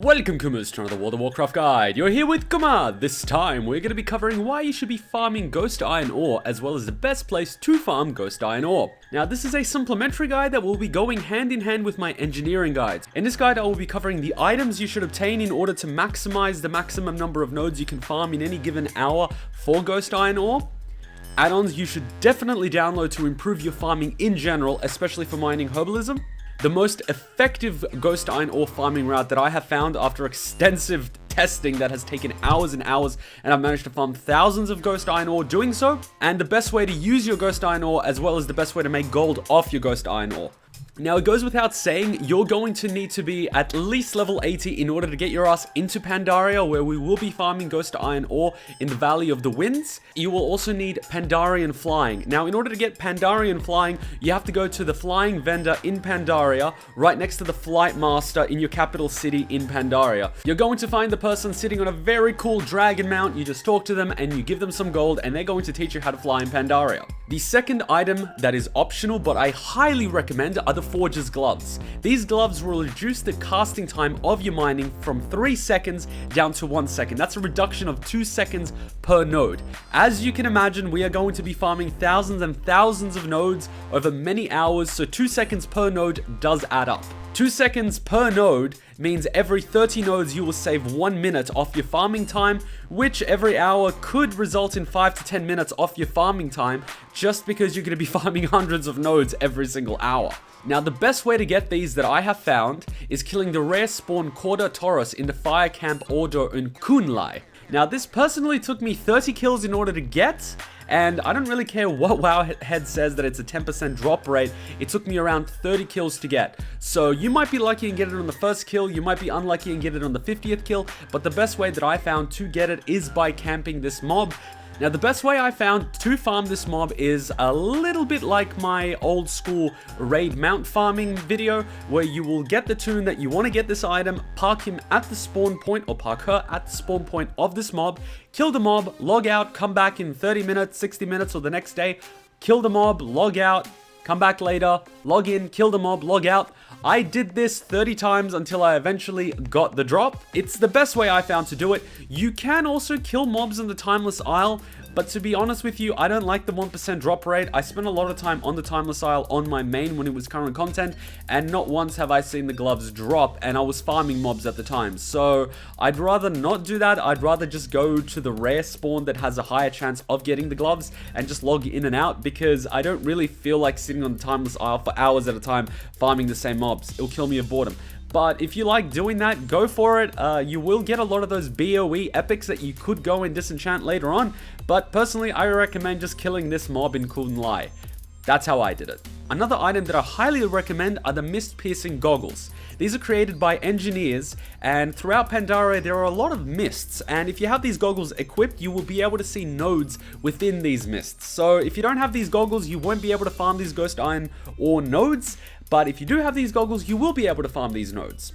Welcome Kumas to another World of Warcraft guide. You're here with Kuma. This time we're going to be covering why you should be farming Ghost Iron Ore as well as the best place to farm Ghost Iron Ore. Now this is a supplementary guide that will be going hand in hand with my engineering guides. In this guide I will be covering the items you should obtain in order to maximize the maximum number of nodes you can farm in any given hour for Ghost Iron Ore. Add-ons you should definitely download to improve your farming in general, especially for mining herbalism. The most effective Ghost Iron Ore farming route that I have found after extensive testing that has taken hours and hours, and I've managed to farm thousands of Ghost Iron Ore doing so, and the best way to use your Ghost Iron Ore as well as the best way to make gold off your Ghost Iron Ore. Now it goes without saying, you're going to need to be at least level 80 in order to get your ass into Pandaria, where we will be farming Ghost Iron Ore in the Valley of the Winds. You will also need Pandarian Flying. Now in order to get Pandarian Flying, you have to go to the flying vendor in Pandaria, right next to the Flight Master in your capital city in Pandaria. You're going to find the person sitting on a very cool dragon mount. You just talk to them and you give them some gold and they're going to teach you how to fly in Pandaria. The second item that is optional but I highly recommend are the Foager's gloves. These gloves will reduce the casting time of your mining from 3 seconds down to 1 second. That's a reduction of 2 seconds per node. As you can imagine, we are going to be farming thousands and thousands of nodes over many hours, so 2 seconds per node does add up. 2 seconds per node means every 30 nodes you will save 1 minute off your farming time, which every hour could result in 5 to 10 minutes off your farming time, just because you're going to be farming hundreds of nodes every single hour. Now the best way to get these that I have found is killing the rare spawn Quarter Taurus in the Fire Camp Order in Kunlai. Now this personally took me 30 kills in order to get, and I don't really care what WoW head says that it's a 10% drop rate. It took me around 30 kills to get. So you might be lucky and get it on the first kill, you might be unlucky and get it on the 50th kill, but the best way that I found to get it is by camping this mob. Now the best way I found to farm this mob is a little bit like my old school raid mount farming video, where you will get the toon that you want to get this item, park him at the spawn point or park her at the spawn point of this mob, kill the mob, log out, come back in 30 minutes, 60 minutes or the next day, kill the mob, log out, come back later, log in, kill the mob, log out. I did this 30 times until I eventually got the drop. It's the best way I found to do it. You can also kill mobs in the Timeless Isle, but to be honest with you, I don't like the 1% drop rate. I spent a lot of time on the Timeless Isle on my main when it was current content, and not once have I seen the gloves drop, and I was farming mobs at the time. So I'd rather not do that. I'd rather just go to the rare spawn that has a higher chance of getting the gloves and just log in and out, because I don't really feel like sitting on the Timeless Isle for hours at a time farming the same mobs. It'll kill me of boredom. But if you like doing that, go for it. You will get a lot of those BOE epics that you could go and disenchant later on. But personally, I recommend just killing this mob in Kunlai. That's how I did it. Another item that I highly recommend are the mist-piercing goggles. These are created by engineers, and throughout Pandaria there are a lot of mists, and if you have these goggles equipped, you will be able to see nodes within these mists. So if you don't have these goggles, you won't be able to farm these Ghost Iron Ore nodes, but if you do have these goggles, you will be able to farm these nodes.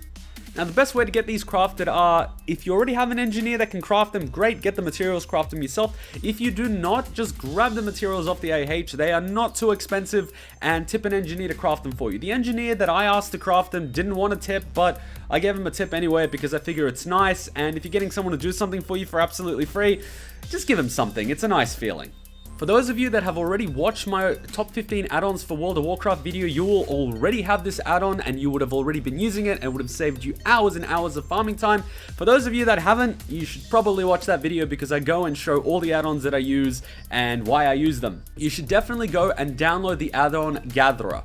Now the best way to get these crafted are, if you already have an engineer that can craft them, great, get the materials, craft them yourself. If you do not, just grab the materials off the AH, they are not too expensive, and tip an engineer to craft them for you. The engineer that I asked to craft them didn't want a tip, but I gave him a tip anyway because I figure it's nice, and if you're getting someone to do something for you for absolutely free, just give them something, it's a nice feeling. For those of you that have already watched my top 15 add-ons for World of Warcraft video, you will already have this add-on and you would have already been using it and would have saved you hours and hours of farming time. For those of you that haven't, you should probably watch that video because I go and show all the add-ons that I use and why I use them. You should definitely go and download the add-on Gatherer.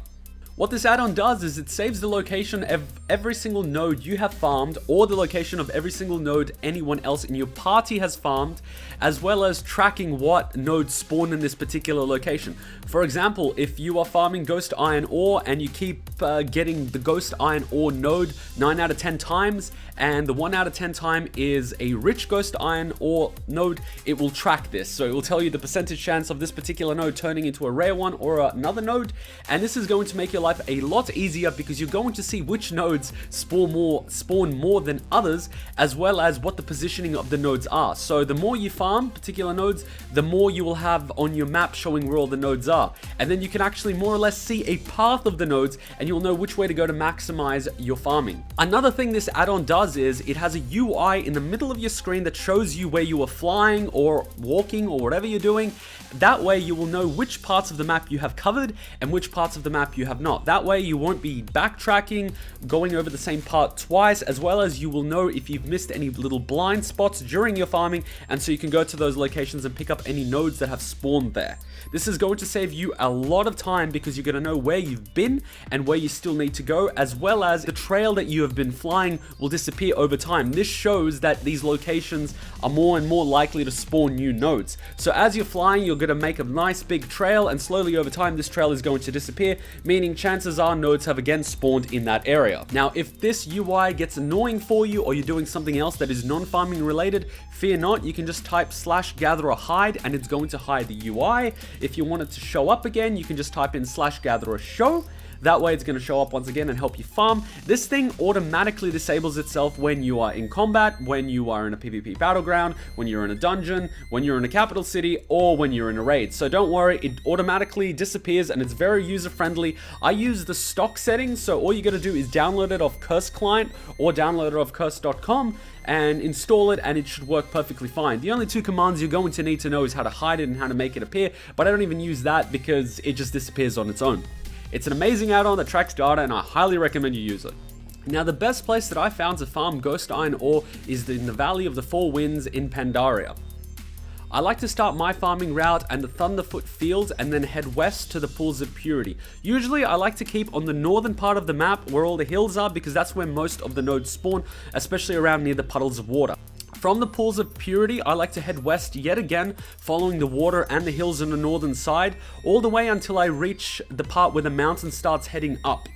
What this add-on does is it saves the location of every single node you have farmed, or the location of every single node anyone else in your party has farmed, as well as tracking what nodes spawn in this particular location. For example, if you are farming Ghost Iron Ore and you keep getting the Ghost Iron Ore node 9 out of 10 times, and the 1 out of 10 time is a rich Ghost Iron Ore node, it will track this. So it will tell you the percentage chance of this particular node turning into a rare one or another node, and this is going to make your life life a lot easier because you're going to see which nodes spawn more than others, as well as what the positioning of the nodes are. So the more you farm particular nodes, the more you will have on your map showing where all the nodes are. And then you can actually more or less see a path of the nodes, and you'll know which way to go to maximize your farming. Another thing this add-on does is it has a UI in the middle of your screen that shows you where you are flying or walking or whatever you're doing. That way you will know which parts of the map you have covered and which parts of the map you have not. That way you won't be backtracking, going over the same part twice, as well as you will know if you've missed any little blind spots during your farming, and so you can go to those locations and pick up any nodes that have spawned there. This is going to save you a lot of time because you're going to know where you've been and where you still need to go, as well as the trail that you have been flying will disappear over time. This shows that these locations are more and more likely to spawn new nodes. So as you're flying, you're going to make a nice big trail, and slowly over time this trail is going to disappear, meaning chances are nodes have again spawned in that area. Now if this UI gets annoying for you, or you're doing something else that is non-farming related, fear not, you can just type /gatherer hide and it's going to hide the UI. If you want it to show up again, you can just type in /gatherer show. That way it's going to show up once again and help you farm. This thing automatically disables itself when you are in combat, when you are in a PvP battleground, when you're in a dungeon, when you're in a capital city, or when you're in a raid. So don't worry, it automatically disappears and it's very user friendly. I use the stock settings, so all you got to do is download it off Curse Client or download it off curse.com and install it, and it should work perfectly fine. The only two commands you're going to need to know is how to hide it and how to make it appear, but I don't even use that because it just disappears on its own. It's an amazing add-on that tracks data, and I highly recommend you use it. Now, the best place that I found to farm Ghost Iron ore is in the Valley of the Four Winds in Pandaria. I like to start my farming route and the Thunderfoot Fields and then head west to the Pools of Purity. Usually I like to keep on the northern part of the map where all the hills are, because that's where most of the nodes spawn, especially around near the puddles of water. From the Pools of Purity, I like to head west yet again, following the water and the hills on the northern side, all the way until I reach the part where the mountain starts heading up.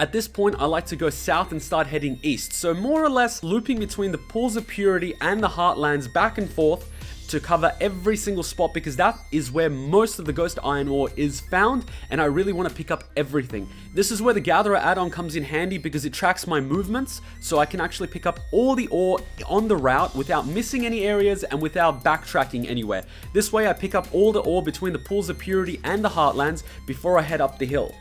At this point, I like to go south and start heading east, so more or less looping between the Pools of Purity and the Heartlands back and forth to cover every single spot, because that is where most of the Ghost Iron ore is found, and I really want to pick up everything. This is where the Gatherer add-on comes in handy because it tracks my movements, so I can actually pick up all the ore on the route without missing any areas and without backtracking anywhere. This way I pick up all the ore between the Pools of Purity and the Heartlands before I head up the hill.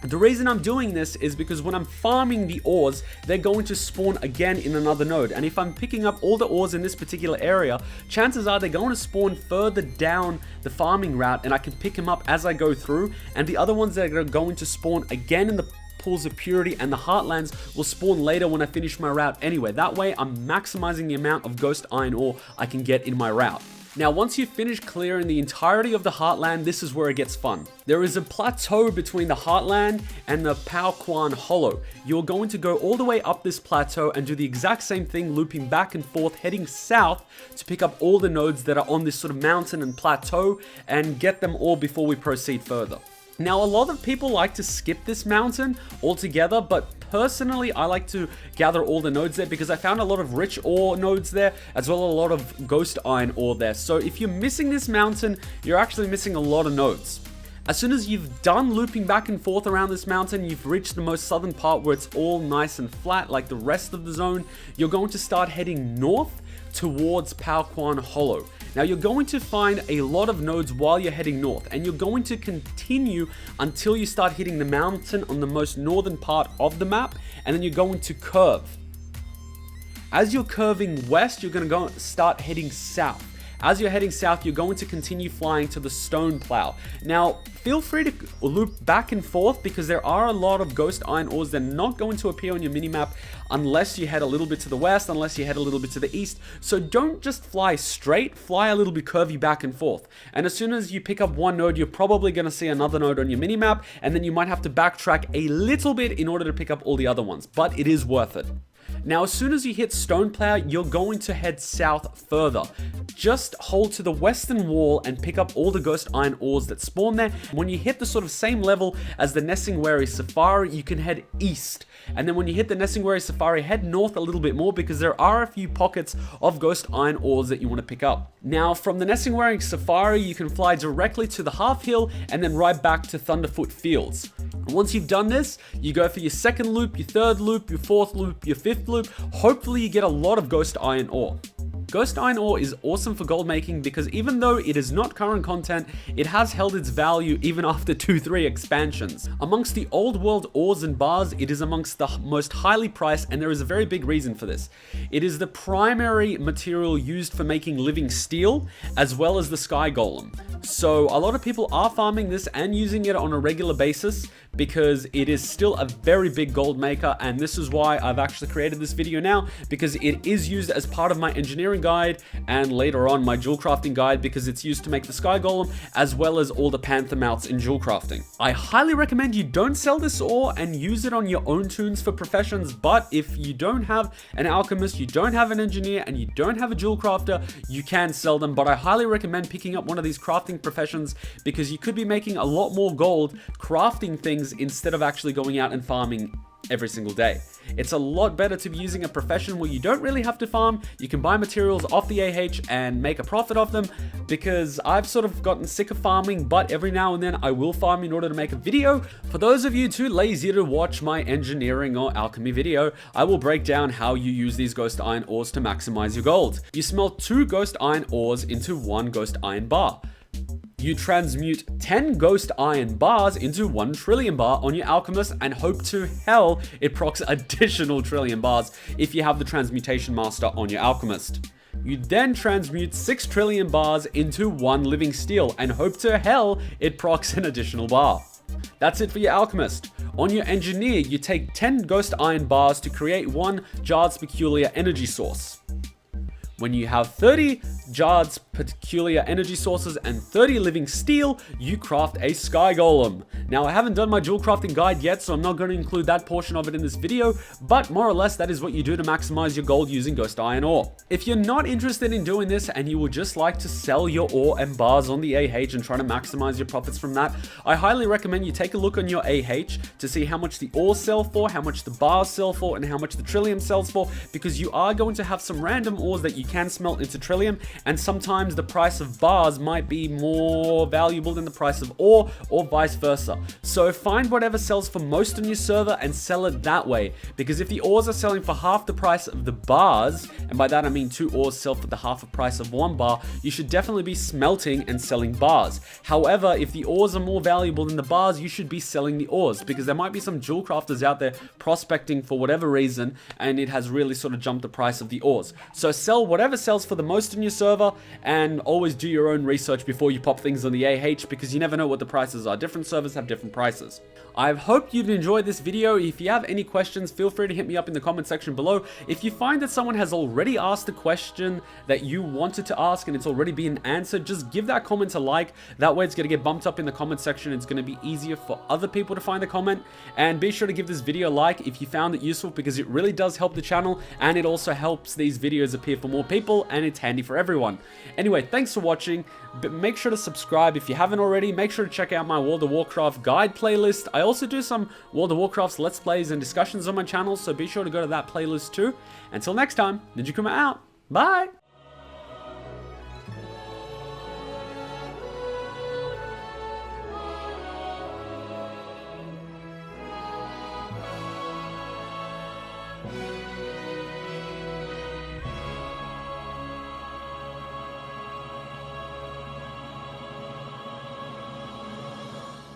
The reason I'm doing this is because when I'm farming the ores, they're going to spawn again in another node. And if I'm picking up all the ores in this particular area, chances are they're going to spawn further down the farming route, and I can pick them up as I go through. And the other ones that are going to spawn again in the Pools of Purity and the Heartlands will spawn later when I finish my route anyway. That way I'm maximizing the amount of Ghost Iron ore I can get in my route. Now, once you've finished clearing the entirety of the Heartland, this is where it gets fun. There is a plateau between the Heartland and the Pauquan Hollow. You're going to go all the way up this plateau and do the exact same thing, looping back and forth, heading south to pick up all the nodes that are on this sort of mountain and plateau and get them all before we proceed further. Now, a lot of people like to skip this mountain altogether, but personally, I like to gather all the nodes there because I found a lot of rich ore nodes there, as well as a lot of Ghost Iron ore there. So if you're missing this mountain, you're actually missing a lot of nodes. As soon as you've done looping back and forth around this mountain, you've reached the most southern part where it's all nice and flat like the rest of the zone, you're going to start heading north towards Pauquan Hollow. Now, you're going to find a lot of nodes while you're heading north, and you're going to continue until you start hitting the mountain on the most northern part of the map, and then you're going to curve. As you're curving west, you're going to start heading south. As you're heading south, you're going to continue flying to the Stone Plow. Now, feel free to loop back and forth because there are a lot of Ghost Iron ores that are not going to appear on your minimap unless you head a little bit to the west, unless you head a little bit to the east. So don't just fly straight, fly a little bit curvy back and forth. And as soon as you pick up one node, you're probably going to see another node on your minimap, and then you might have to backtrack a little bit in order to pick up all the other ones, but it is worth it. Now, as soon as you hit Stone Plow, you're going to head south further. Just hold to the western wall and pick up all the Ghost Iron ores that spawn there. When you hit the sort of same level as the Nessingwary Safari, you can head east. And then when you hit the Nessingwary Safari, head north a little bit more because there are a few pockets of Ghost Iron ores that you want to pick up. Now, from the Nessingwary Safari, you can fly directly to the Half Hill and then right back to Thunderfoot Fields. Once you've done this, you go for your second loop, your third loop, your fourth loop, your fifth loop. Hopefully you get a lot of ghost iron ore. Ghost iron ore is awesome for gold making because even though it is not current content, it has held its value even after 2-3 expansions. Amongst the old world ores and bars, it is amongst the most highly priced, and there is a very big reason for this. It is the primary material used for making living steel, as well as the sky golem. So a lot of people are farming this and using it on a regular basis because it is still a very big gold maker, and this is why I've actually created this video now, because it is used as part of my engineering guide and later on my jewel crafting guide, because it's used to make the sky golem as well as all the panther mounts in jewel crafting. I highly recommend you don't sell this ore and use it on your own toons for professions, but if you don't have an alchemist, you don't have an engineer, and you don't have a jewel crafter, you can sell them. But I highly recommend picking up one of these crafting professions because you could be making a lot more gold crafting things instead of actually going out and farming every single day. It's a lot better to be using a profession where you don't really have to farm. You can buy materials off the AH and make a profit off them, because I've sort of gotten sick of farming, but every now and then I will farm in order to make a video. For those of you too lazy to watch my engineering or alchemy video, I will break down how you use these ghost iron ores to maximize your gold. You smelt 2 ghost iron ores into 1 ghost iron bar. You transmute 10 ghost iron bars into 1 trillion bar on your alchemist and hope to hell it procs additional trillion bars if you have the transmutation master on your alchemist. You then transmute 6 trillion bars into 1 living steel and hope to hell it procs an additional bar. That's it for your alchemist. On your engineer, you take 10 ghost iron bars to create 1 Jard's peculiar energy source. When you have 30 Jard's peculiar energy sources and 30 living steel, you craft a sky golem. Now, I haven't done my jewel crafting guide yet, so I'm not going to include that portion of it in this video, but more or less that is what you do to maximize your gold using ghost iron ore. If you're not interested in doing this and you would just like to sell your ore and bars on the AH and try to maximize your profits from that, I highly recommend you take a look on your AH to see how much the ores sell for, how much the bars sell for, and how much the trillium sells for, because you are going to have some random ores that you can smelt into trillium, and sometimes the price of bars might be more valuable than the price of ore, or vice versa. So find whatever sells for most on your server and sell it that way, because if the ores are selling for half the price of the bars, and by that I mean 2 ores sell for the half the price of 1 bar, you should definitely be smelting and selling bars. However, if the ores are more valuable than the bars, you should be selling the ores, because there might be some jewel crafters out there prospecting for whatever reason, and it has really sort of jumped the price of the ores. So sell whatever sells for the most in your server, and always do your own research before you pop things on the AH, because you never know what the prices are. Different servers have different prices. I hope you've enjoyed this video. If you have any questions, feel free to hit me up in the comment section below. If you find that someone has already asked a question that you wanted to ask and it's already been answered, just give that comment a like. That way it's going to get bumped up in the comment section. It's going to be easier for other people to find the comment. And be sure to give this video a like if you found it useful, because it really does help the channel, and it also helps these videos appear for more people, and it's handy for everyone. Anyway, thanks for watching. But make sure to subscribe if you haven't already. Make sure to check out my World of Warcraft guide playlist. I also do some World of Warcraft's Let's Plays and discussions on my channel, so be sure to go to that playlist too. Until next time, Ninja Kuma out. Bye!